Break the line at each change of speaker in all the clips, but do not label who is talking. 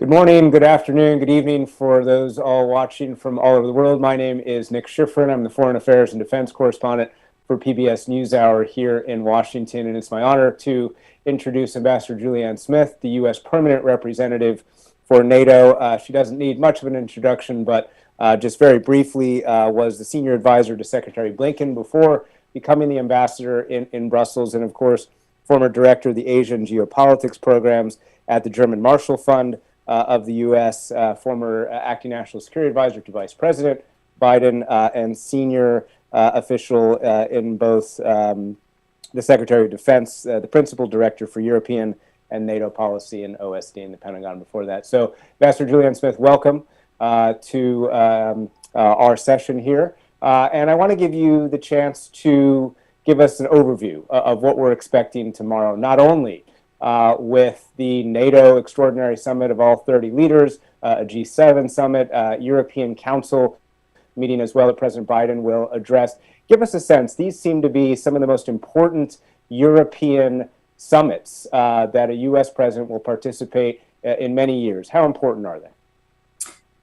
Good morning, good afternoon, good evening for those all watching from all over the world. My name is Nick Schifrin. I'm the Foreign Affairs and Defense Correspondent for PBS NewsHour here in Washington, and it's my honor to introduce Ambassador Julianne Smith, the U.S. Permanent Representative for NATO. She doesn't need much of an introduction, but just very briefly was the senior advisor to Secretary Blinken before becoming the ambassador in Brussels, and of course, former director of the Asian Geopolitics Programs at the German Marshall Fund of the U.S., former acting national security advisor to Vice President Biden, and senior official in both the Secretary of Defense, the principal director for European and NATO policy and OSD in the Pentagon before that. So, Ambassador Julianne Smith, welcome to our session here. And I want to give you the chance to give us an overview of what we're expecting tomorrow, not only with the NATO Extraordinary Summit of all 30 leaders, a G7 summit, European Council meeting as well that President Biden will address. Give us a sense. These seem to be some of the most important European summits that a U.S. president will participate in many years. How important are they?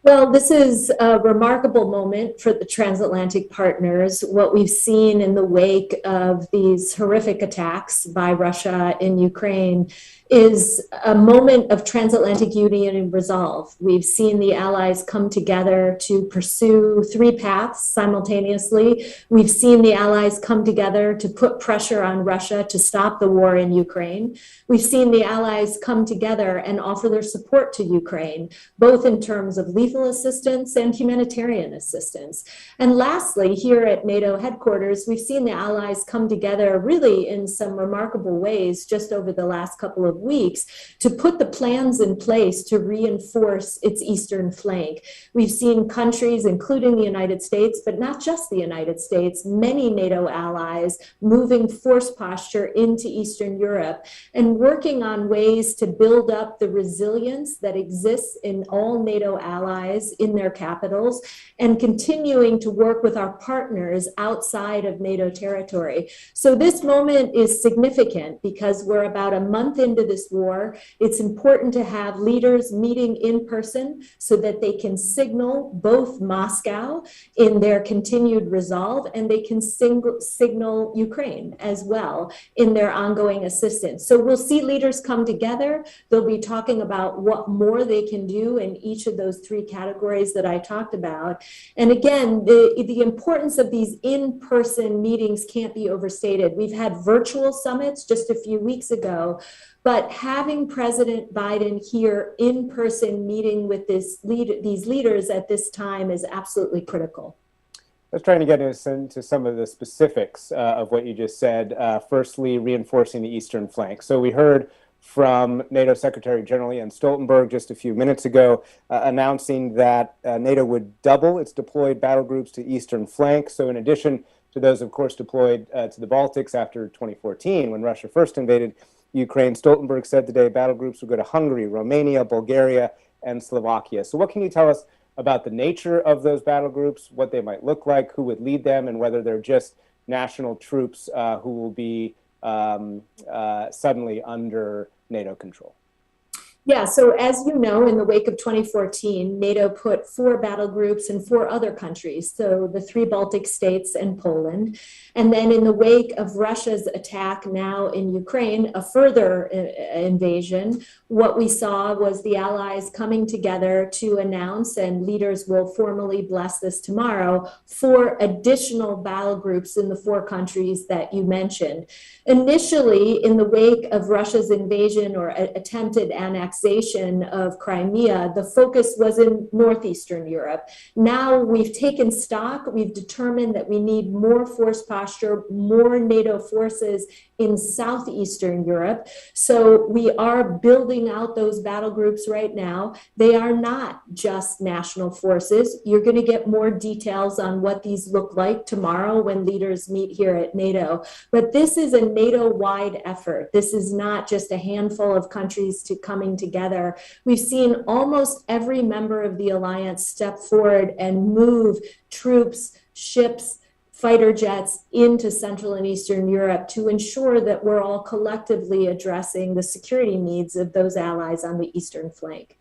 Well, this is a remarkable moment for the transatlantic partners. What we've seen in the wake of these horrific attacks by Russia in Ukraine is a moment of transatlantic unity and resolve. We've seen the allies come together to pursue three paths simultaneously. We've seen the allies come together to put pressure on Russia to stop the war in Ukraine. We've seen the allies come together and offer their support to Ukraine, both in terms of lethal assistance and humanitarian assistance. And lastly, here at NATO headquarters, we've seen the allies come together really in some remarkable ways just over the last couple of weeks to put the plans in place to reinforce its eastern flank. We've seen countries, including the United States, but not just the United States, many NATO allies moving force posture into Eastern Europe and working on ways to build up the resilience that exists in all NATO allies in their capitals and continuing to work with our partners outside of NATO territory. So this moment is significant because we're about a month into this war. It's important to have leaders meeting in person so that they can signal both Moscow in their continued resolve and they can signal Ukraine as well in their ongoing assistance. So we'll see leaders come together. They'll be talking about what more they can do in each of those three categories that I talked about. And again, the importance of these in-person meetings can't be overstated. We've had virtual summits just a few weeks ago, but having President Biden here in person meeting with these leaders at this time is absolutely critical.
Let's try to get into some of the specifics of what you just said. Firstly, reinforcing the eastern flank. So we heard from NATO Secretary General Jens Stoltenberg just a few minutes ago, announcing that NATO would double its deployed battle groups to eastern flank. So in addition to those, of course, deployed to the Baltics after 2014, when Russia first invaded Ukraine, Stoltenberg said today battle groups would go to Hungary, Romania, Bulgaria, and Slovakia. So what can you tell us about the nature of those battle groups, what they might look like, who would lead them, and whether they're just national troops who will be suddenly under NATO control?
Yeah, so as you know, in the wake of 2014, NATO put 4 battle groups in 4 other countries, so the 3 Baltic states and Poland. And then in the wake of Russia's attack now in Ukraine, a further invasion, what we saw was the allies coming together to announce, and leaders will formally bless this tomorrow, 4 additional battle groups in the 4 countries that you mentioned. Initially, in the wake of Russia's invasion or attempted annexation of Crimea, the focus was in northeastern Europe. Now we've taken stock, we've determined that we need more force posture, more NATO forces in southeastern Europe. So we are building out those battle groups right now. They are not just national forces. You're going to get more details on what these look like tomorrow when leaders meet here at NATO. But this is a NATO-wide effort. This is not just a handful of countries coming together. We've seen almost every member of the alliance step forward and move troops, ships, fighter jets into Central and Eastern Europe to ensure that we're all collectively addressing the security needs of those allies on the eastern flank.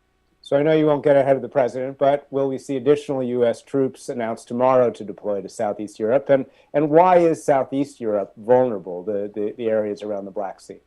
So I know you won't get ahead of the president, but will we see additional U.S. troops announced tomorrow to deploy to Southeast Europe? And why is Southeast Europe vulnerable, the areas around the Black Sea?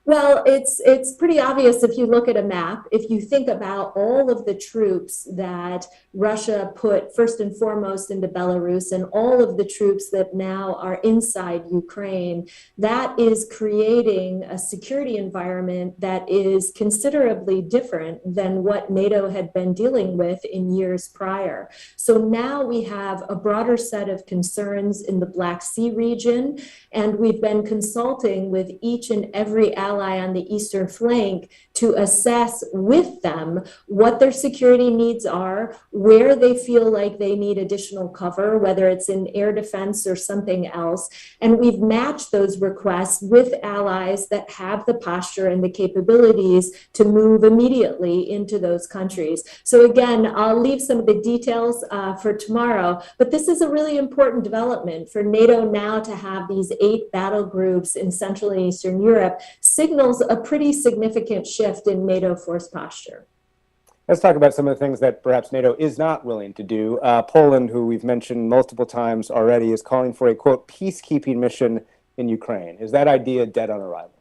Well, it's pretty obvious if you look at a map. If you think about all of the troops that Russia put first and foremost into Belarus and all of the troops that now are inside Ukraine, that is creating a security environment that is considerably different than what NATO had been dealing with in years prior. So now we have a broader set of concerns in the Black Sea region, and we've been consulting with each and every ally on the eastern flank to assess with them what their security needs are, where they feel like they need additional cover, whether it's in air defense or something else. And we've matched those requests with allies that have the posture and the capabilities to move immediately into those countries. So again, I'll leave some of the details for tomorrow, but this is a really important development for NATO now to have these 8 battle groups in Central and Eastern Europe signals a pretty significant shift in NATO force posture.
Let's talk about some of the things that perhaps NATO is not willing to do. Poland, who we've mentioned multiple times already, is calling for a, quote, peacekeeping mission in Ukraine. Is that idea dead on arrival?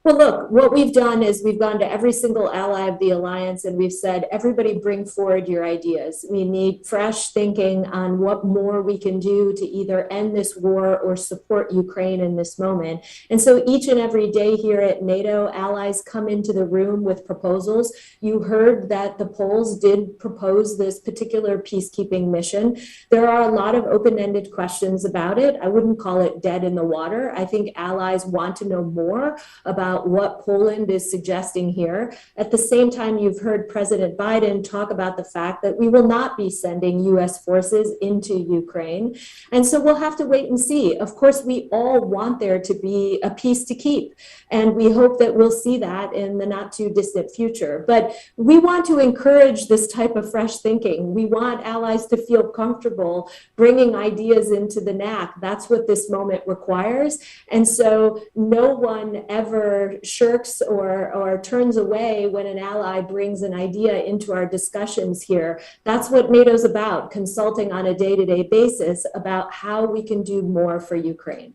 Well, look, what we've done is we've gone to every single ally of the alliance and we've said, everybody bring forward your ideas. We need fresh thinking on what more we can do to either end this war or support Ukraine in this moment. And so each and every day here at NATO, allies come into the room with proposals. You heard that the Poles did propose this particular peacekeeping mission. There are a lot of open-ended questions about it. I wouldn't call it dead in the water. I think allies want to know more about what Poland is suggesting here. At the same time, you've heard President Biden talk about the fact that we will not be sending US forces into Ukraine. And so we'll have to wait and see. Of course, we all want there to be a peace to keep. And we hope that we'll see that in the not too distant future. But we want to encourage this type of fresh thinking. We want allies to feel comfortable bringing ideas into the NAC. That's what this moment requires. And so no one ever shirks or turns away when an ally brings an idea into our discussions here. That's what NATO's about, consulting on a day-to-day basis about how we can do more for Ukraine.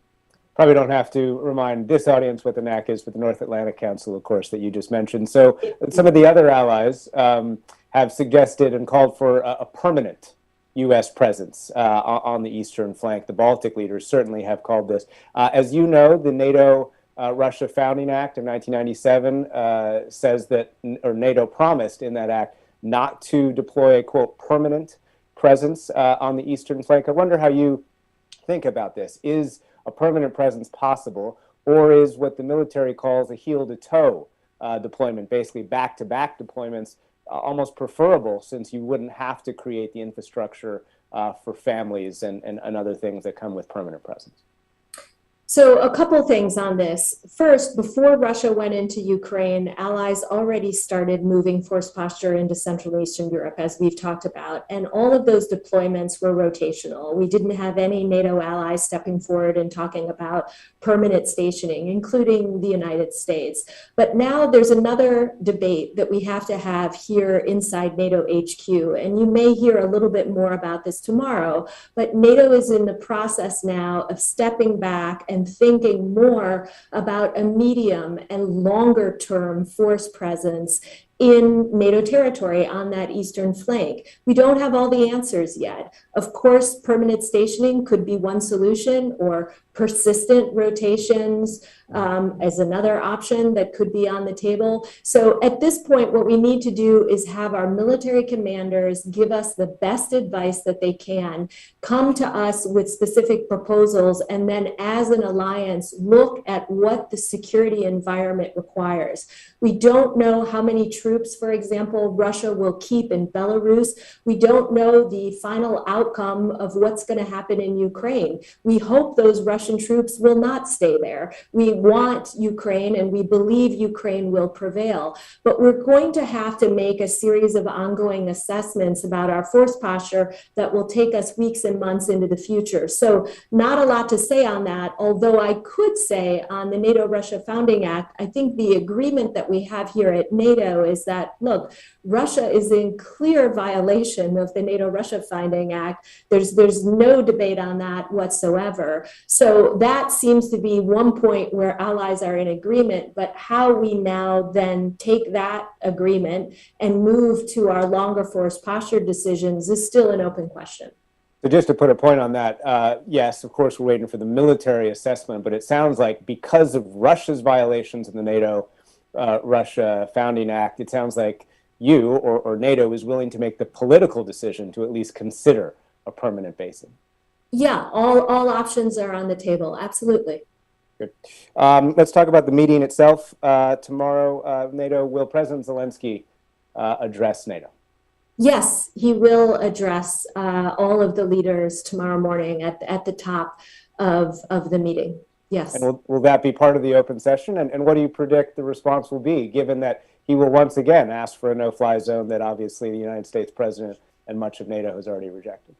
Probably don't have to remind this audience what the NAC is for the North Atlantic Council, of course, that you just mentioned. So some of the other allies have suggested and called for a permanent U.S. presence on the eastern flank. The Baltic leaders certainly have called this. As you know, the NATO Russia Founding Act of 1997 says that, or NATO promised in that act, not to deploy a, quote, permanent presence on the eastern flank. I wonder how you think about this. Is a permanent presence possible, or is what the military calls a heel-to-toe deployment, basically back-to-back deployments, almost preferable, since you wouldn't have to create the infrastructure for families and other things that come with permanent presence?
So a couple things on this. First, before Russia went into Ukraine, allies already started moving force posture into Central and Eastern Europe, as we've talked about. And all of those deployments were rotational. We didn't have any NATO allies stepping forward and talking about permanent stationing, including the United States. But now there's another debate that we have to have here inside NATO HQ. And you may hear a little bit more about this tomorrow, but NATO is in the process now of stepping back and thinking more about a medium and longer term force presence in NATO territory on that eastern flank. We don't have all the answers yet. Of course, permanent stationing could be one solution, or persistent rotations as another option that could be on the table. So at this point, what we need to do is have our military commanders give us the best advice that they can, come to us with specific proposals, and then as an alliance, look at what the security environment requires. We don't know how many troops, for example, Russia will keep in Belarus. We don't know the final outcome of what's going to happen in Ukraine. We hope those Russian troops will not stay there. We want Ukraine and we believe Ukraine will prevail. But we're going to have to make a series of ongoing assessments about our force posture that will take us weeks and months into the future. So not a lot to say on that, although I could say on the NATO-Russia Founding Act, I think the agreement that we have here at NATO is that, look, Russia is in clear violation of the NATO-Russia Finding Act. There's no debate on that whatsoever. So that seems to be one point where allies are in agreement, but how we now then take that agreement and move to our longer force posture decisions is still an open question.
So just to put a point on that, yes, of course, we're waiting for the military assessment, but it sounds like because of Russia's violations in the NATO-Russia Founding Act, it sounds like you or NATO is willing to make the political decision to at least consider a permanent basing.
Yeah, all options are on the table. Absolutely.
Good. Let's talk about the meeting itself. Tomorrow, NATO, will President Zelensky address NATO?
Yes, he will address all of the leaders tomorrow morning at the top of the meeting. Yes.
And will that be part of the open session? And what do you predict the response will be, given that he will once again ask for a no-fly zone that obviously the United States president and much of NATO has already rejected?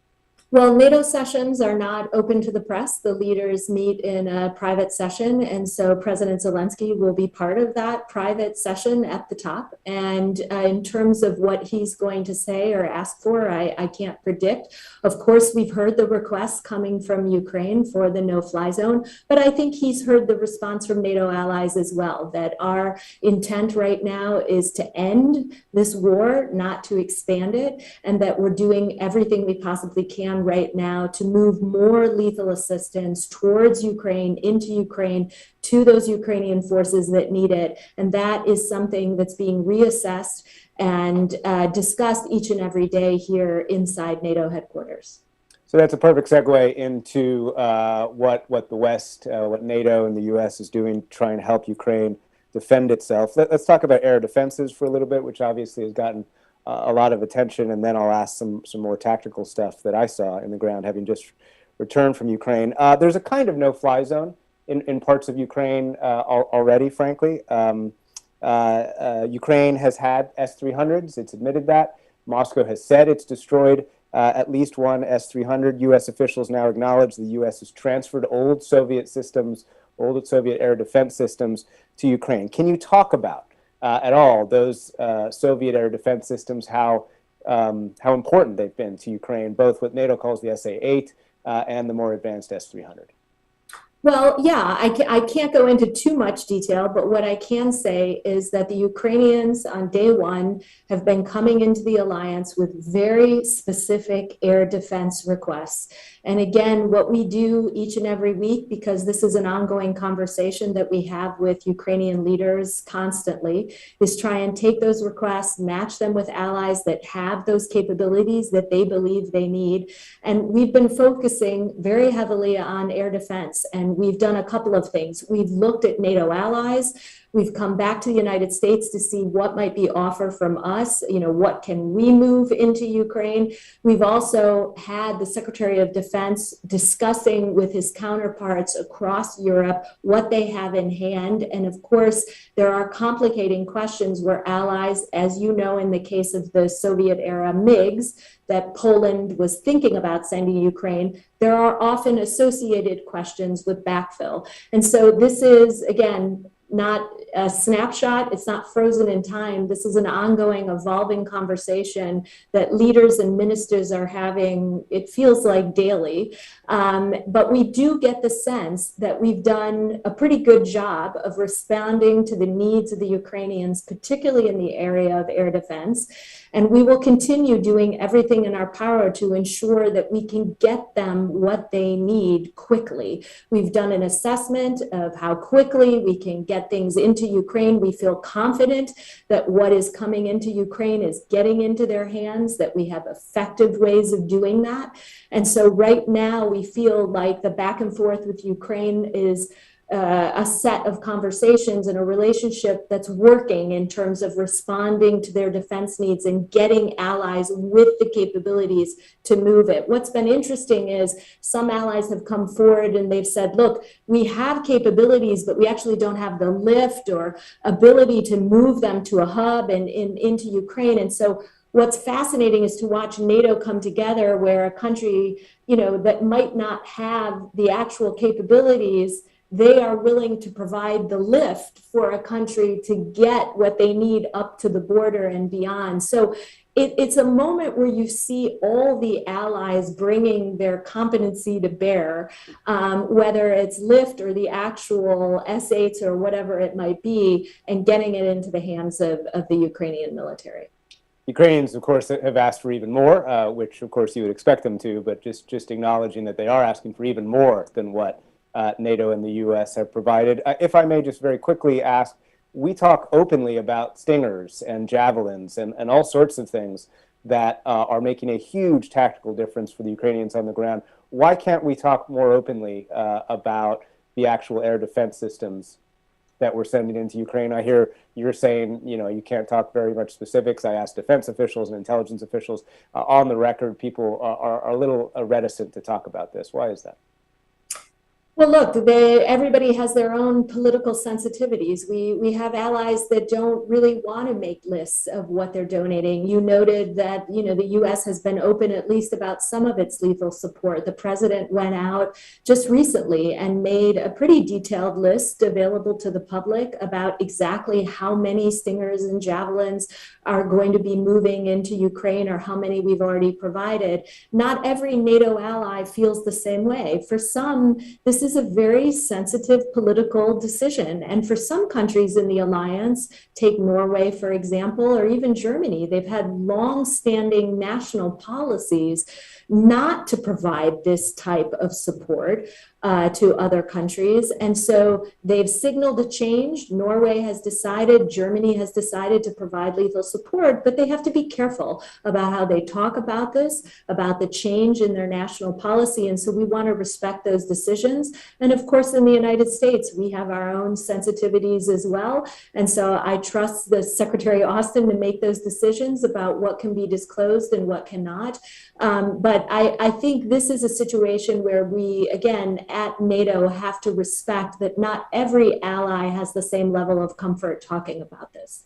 Well, NATO sessions are not open to the press. The leaders meet in a private session, and so President Zelensky will be part of that private session at the top. And in terms of what he's going to say or ask for, I can't predict. Of course, we've heard the requests coming from Ukraine for the no-fly zone, but I think he's heard the response from NATO allies as well, that our intent right now is to end this war, not to expand it, and that we're doing everything we possibly can right now to move more lethal assistance towards Ukraine, into Ukraine, to those Ukrainian forces that need it. And that is something that's being reassessed and discussed each and every day here inside NATO headquarters.
So that's a perfect segue into what the West, what NATO and the U.S. is doing to try and help Ukraine defend itself. Let's talk about air defenses for a little bit, which obviously has gotten a lot of attention, and then I'll ask some more tactical stuff that I saw in the ground, having just returned from Ukraine. There's a kind of no-fly zone in parts of Ukraine already, frankly. Ukraine has had S-300s. It's admitted that. Moscow has said it's destroyed at least one S-300. U.S. officials now acknowledge the U.S. has transferred old Soviet systems, old Soviet air defense systems to Ukraine. Can you talk about at all those Soviet air defense systems, how important they've been to Ukraine, both what NATO calls the SA-8 and the more advanced S-300?
Well, yeah, I can't go into too much detail, but what I can say is that the Ukrainians on day one have been coming into the alliance with very specific air defense requests. And again, what we do each and every week, because this is an ongoing conversation that we have with Ukrainian leaders constantly, is try and take those requests, match them with allies that have those capabilities that they believe they need. And we've been focusing very heavily on air defense, and we've done a couple of things. We've looked at NATO allies. We've come back to the United States to see what might be offered from us. You know, what can we move into Ukraine? We've also had the Secretary of Defense discussing with his counterparts across Europe what they have in hand. And of course, there are complicating questions where allies, as you know, in the case of the Soviet era MiGs, that Poland was thinking about sending Ukraine, there are often associated questions with backfill. And so this is, again, not a snapshot. It's not frozen in time. This is an ongoing, evolving conversation that leaders and ministers are having, it feels like daily. But we do get the sense that we've done a pretty good job of responding to the needs of the Ukrainians, particularly in the area of air defense. And we will continue doing everything in our power to ensure that we can get them what they need quickly. We've done an assessment of how quickly we can get things into Ukraine. We feel confident that what is coming into Ukraine is getting into their hands, that we have effective ways of doing that. And so right now we feel like the back and forth with Ukraine is a set of conversations and a relationship that's working in terms of responding to their defense needs and getting allies with the capabilities to move it. What's been interesting is some allies have come forward and they've said, look, we have capabilities, but we actually don't have the lift or ability to move them to a hub and into Ukraine. And so what's fascinating is to watch NATO come together where a country, you know, that might not have the actual capabilities they are willing to provide the lift for a country to get what they need up to the border and beyond. So it's a moment where you see all the allies bringing their competency to bear, whether it's lift or the actual S-8s or whatever it might be, and getting it into the hands of the Ukrainian military.
Ukrainians, of course, have asked for even more, which, of course, you would expect them to, but just acknowledging that they are asking for even more than what NATO and the U.S. have provided. If I may just very quickly ask, we talk openly about Stingers and Javelins and all sorts of things that are making a huge tactical difference for the Ukrainians on the ground. Why can't we talk more openly about the actual air defense systems that we're sending into Ukraine? I hear you're saying, you can't talk very much specifics. I asked defense officials and intelligence officials on the record. People are a little reticent to talk about this. Why is that?
Well, look, everybody has their own political sensitivities. We have allies that don't really want to make lists of what they're donating. You noted that, the U.S. has been open at least about some of its lethal support. The president went out just recently and made a pretty detailed list available to the public about exactly how many Stingers and Javelins are going to be moving into Ukraine or how many we've already provided. Not every NATO ally feels the same way. For some, this is a very sensitive political decision. And for some countries in the alliance, take Norway, for example, or even Germany, they've had long-standing national policies not to provide this type of support to other countries. And so they've signaled a change. Norway has decided, Germany has decided to provide lethal support, but they have to be careful about how they talk about this, about the change in their national policy. And so we want to respect those decisions. And of course, in the United States, we have our own sensitivities as well. And so I trust the Secretary Austin to make those decisions about what can be disclosed and what cannot. But I think this is a situation where we, again, at NATO have to respect that not every ally has the same level of comfort talking about this.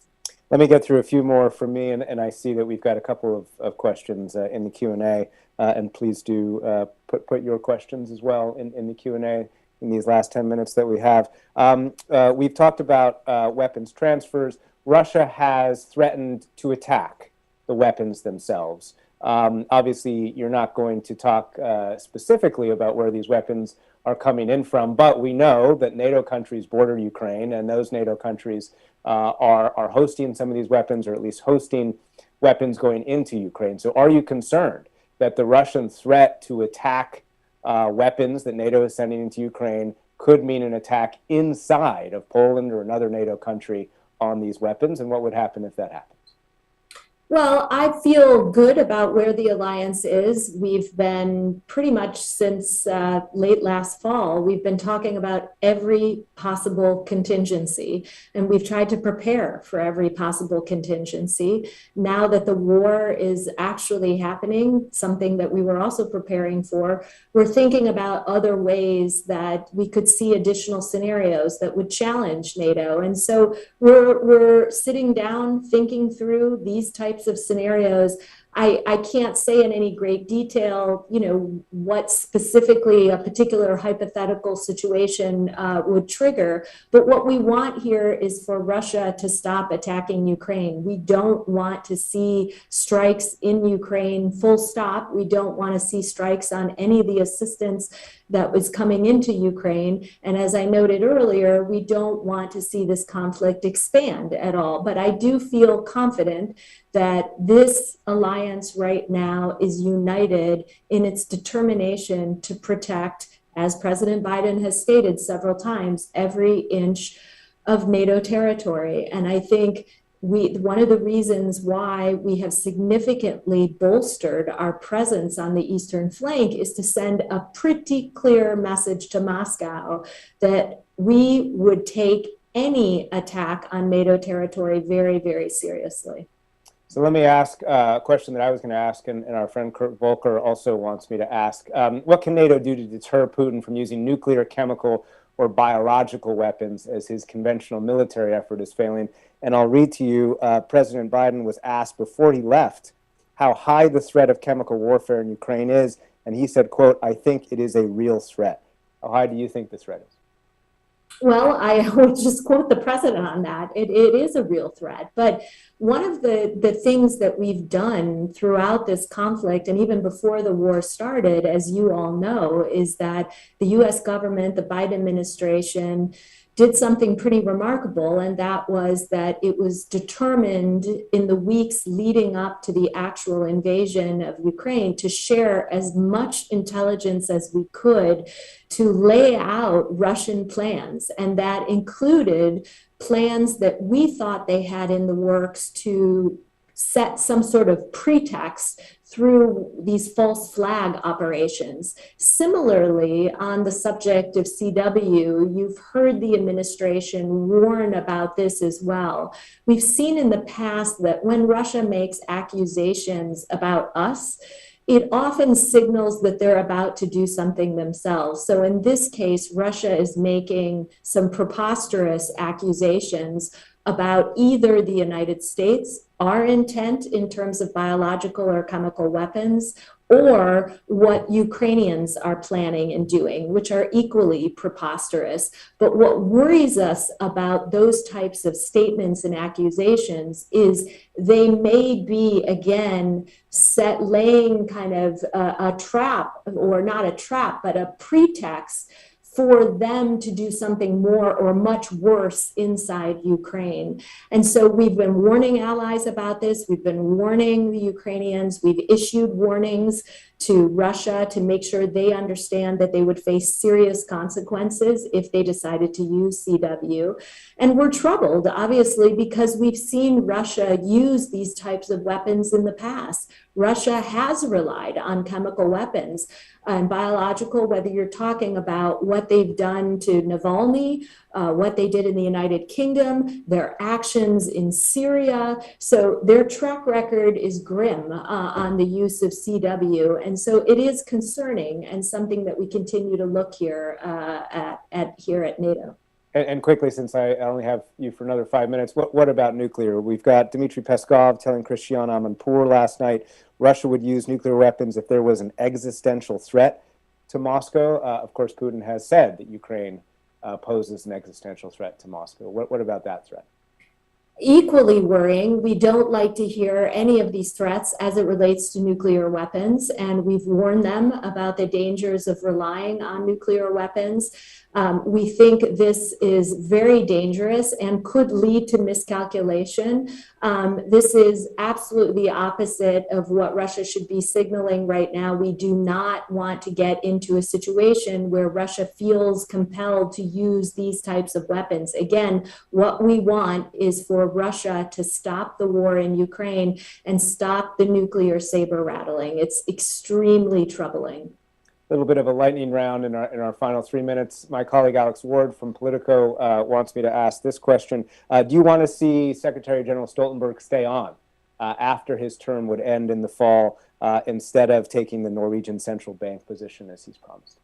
Let me get through a few more from me, and I see that we've got a couple of questions in the Q&A, and please do put your questions as well in the Q&A in these last 10 minutes that we have. We've talked about weapons transfers. Russia has threatened to attack the weapons themselves. Obviously, you're not going to talk specifically about where these weapons are coming in from, but we know that NATO countries border Ukraine, and those NATO countries are hosting some of these weapons, or at least hosting weapons going into Ukraine. So are you concerned that the Russian threat to attack weapons that NATO is sending into Ukraine could mean an attack inside of Poland or another NATO country on these weapons, and what would happen if that happens?
Well, I feel good about where the alliance is. We've been pretty much since late last fall, we've been talking about every possible contingency, and we've tried to prepare for every possible contingency. Now that the war is actually happening, something that we were also preparing for, we're thinking about other ways that we could see additional scenarios that would challenge NATO. And so we're sitting down thinking through these types of scenarios. I can't say in any great detail, what specifically a particular hypothetical situation would trigger. But what we want here is for Russia to stop attacking Ukraine. We don't want to see strikes in Ukraine, full stop. We don't want to see strikes on any of the assistance that was coming into Ukraine. And as I noted earlier, we don't want to see this conflict expand at all. But I do feel confident that this alliance right now is united in its determination to protect, as President Biden has stated several times, every inch of NATO territory. And I think one of the reasons why we have significantly bolstered our presence on the eastern flank is to send a pretty clear message to Moscow that we would take any attack on NATO territory very, very seriously.
So let me ask a question that I was going to ask, and our friend Kurt Volker also wants me to ask. What can NATO do to deter Putin from using nuclear, chemical, or biological weapons as his conventional military effort is failing? And I'll read to you, President Biden was asked before he left how high the threat of chemical warfare in Ukraine is, and he said, quote, "I think it is a real threat." How high do you think the threat is?
Well, I would just quote the president on that. It is a real threat. But one of the things that we've done throughout this conflict, and even before the war started, as you all know, is that the US government, the Biden administration, did something pretty remarkable, and that was that it was determined in the weeks leading up to the actual invasion of Ukraine to share as much intelligence as we could to lay out Russian plans. And that included plans that we thought they had in the works to set some sort of pretext through these false flag operations. Similarly, on the subject of CW, you've heard the administration warn about this as well. We've seen in the past that when Russia makes accusations about us, it often signals that they're about to do something themselves. So in this case, Russia is making some preposterous accusations about either the United States, our intent in terms of biological or chemical weapons, or what Ukrainians are planning and doing, which are equally preposterous. But what worries us about those types of statements and accusations is they may be, again, laying kind of a trap, or not a trap, but a pretext for them to do something more or much worse inside Ukraine. And so we've been warning allies about this. We've been warning the Ukrainians. We've issued warnings to Russia to make sure they understand that they would face serious consequences if they decided to use CW. And we're troubled, obviously, because we've seen Russia use these types of weapons in the past. Russia has relied on chemical weapons and biological, whether you're talking about what they've done to Navalny, what they did in the United Kingdom, their actions in Syria. So their track record is grim on the use of CW. And so it is concerning and something that we continue to look here at NATO.
And quickly, since I only have you for another 5 minutes, what about nuclear? We've got Dmitry Peskov telling Christiane Amanpour last night Russia would use nuclear weapons if there was an existential threat to Moscow. Of course, Putin has said that Ukraine poses an existential threat to Moscow. What about that threat?
Equally worrying, we don't like to hear any of these threats as it relates to nuclear weapons, and we've warned them about the dangers of relying on nuclear weapons. We think this is very dangerous and could lead to miscalculation. This is absolutely the opposite of what Russia should be signaling right now. We do not want to get into a situation where Russia feels compelled to use these types of weapons. Again, what we want is for Russia to stop the war in Ukraine and stop the nuclear saber rattling. It's extremely troubling.
Little bit of a lightning round in our final 3 minutes. My colleague Alex Ward from Politico wants me to ask this question. Do you want to see Secretary General Stoltenberg stay on after his term would end in the fall instead of taking the Norwegian central bank position as he's promised?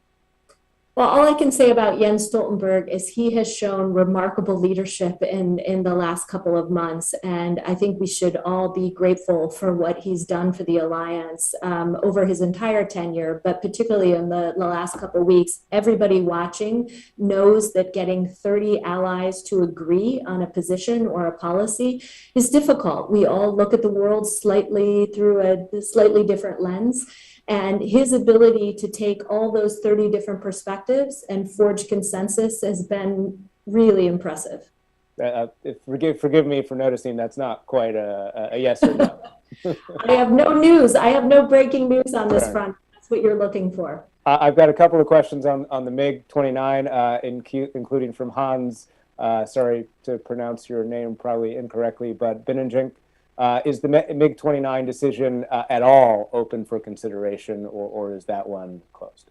Well, all I can say about Jens Stoltenberg is he has shown remarkable leadership in the last couple of months. And I think we should all be grateful for what he's done for the alliance over his entire tenure, but particularly in the last couple of weeks. Everybody watching knows that getting 30 allies to agree on a position or a policy is difficult. We all look at the world slightly through a slightly different lens. And his ability to take all those 30 different perspectives and forge consensus has been really impressive.
Forgive me for noticing that's not quite a yes or no.
I have no news. I have no breaking news on this front. That's what you're looking for.
I've got a couple of questions on the MiG-29, including from Hans. Sorry to pronounce your name probably incorrectly, but Bininjink. Is the MiG-29 decision at all open for consideration, or is that one closed?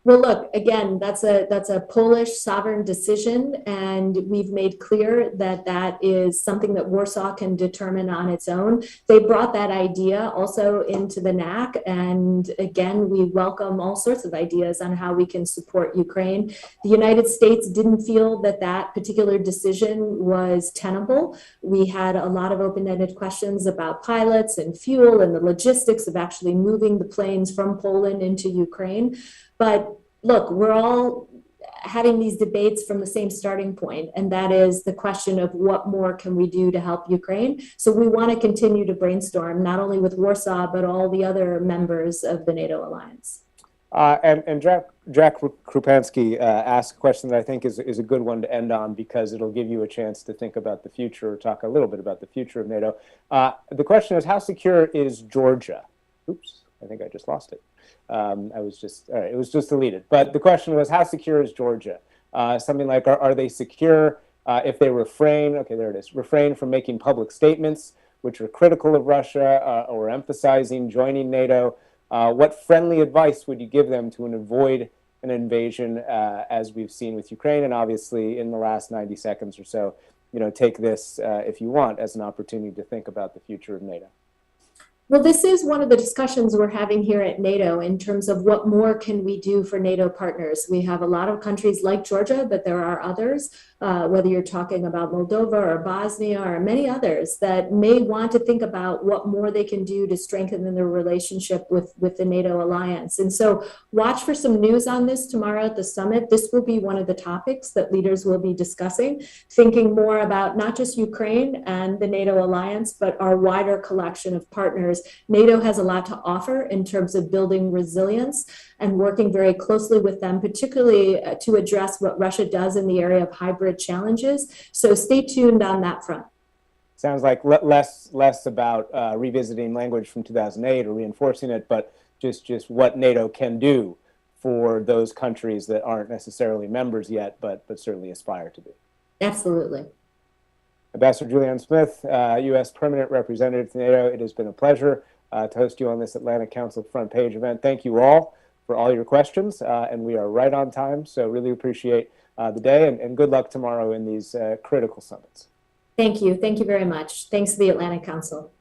Well, look, again, that's a Polish sovereign decision, and we've made clear that that is something that Warsaw can determine on its own. They brought that idea also into the NAC, and again, we welcome all sorts of ideas on how we can support Ukraine. The United States didn't feel that that particular decision was tenable. We had a lot of open-ended questions about pilots and fuel and the logistics of actually moving the planes from Poland into Ukraine. But look, we're all having these debates from the same starting point, and that is the question of what more can we do to help Ukraine. So we want to continue to brainstorm, not only with Warsaw, but all the other members of the NATO alliance.
And Jack Krupansky asked a question that I think is a good one to end on, because it'll give you a chance to think about the future, or talk a little bit about the future of NATO. The question is, how secure is Georgia? Oops, I think I just lost it. It was just deleted. But the question was, how secure is Georgia? Something like, are they secure if they refrain, okay, there it is, refrain from making public statements which are critical of Russia or emphasizing joining NATO? What friendly advice would you give them to avoid an invasion, as we've seen with Ukraine? And obviously, in the last 90 seconds or so, take this, if you want, as an opportunity to think about the future of NATO.
Well, this is one of the discussions we're having here at NATO in terms of what more can we do for NATO partners. We have a lot of countries like Georgia, but there are others, whether you're talking about Moldova or Bosnia or many others, that may want to think about what more they can do to strengthen their relationship with the NATO alliance. And so watch for some news on this tomorrow at the summit. This will be one of the topics that leaders will be discussing, thinking more about not just Ukraine and the NATO alliance, but our wider collection of partners. NATO has a lot to offer in terms of building resilience and working very closely with them, particularly to address what Russia does in the area of hybrid challenges. So stay tuned on that front.
Sounds like less about revisiting language from 2008 or reinforcing it, but just what NATO can do for those countries that aren't necessarily members yet, but certainly aspire to be.
Absolutely.
Ambassador Julianne Smith, U.S. Permanent Representative to NATO, it has been a pleasure to host you on this Atlantic Council front page event. Thank you all for all your questions, and we are right on time, so really appreciate the day, and good luck tomorrow in these critical summits.
Thank you. Thank you very much. Thanks to the Atlantic Council.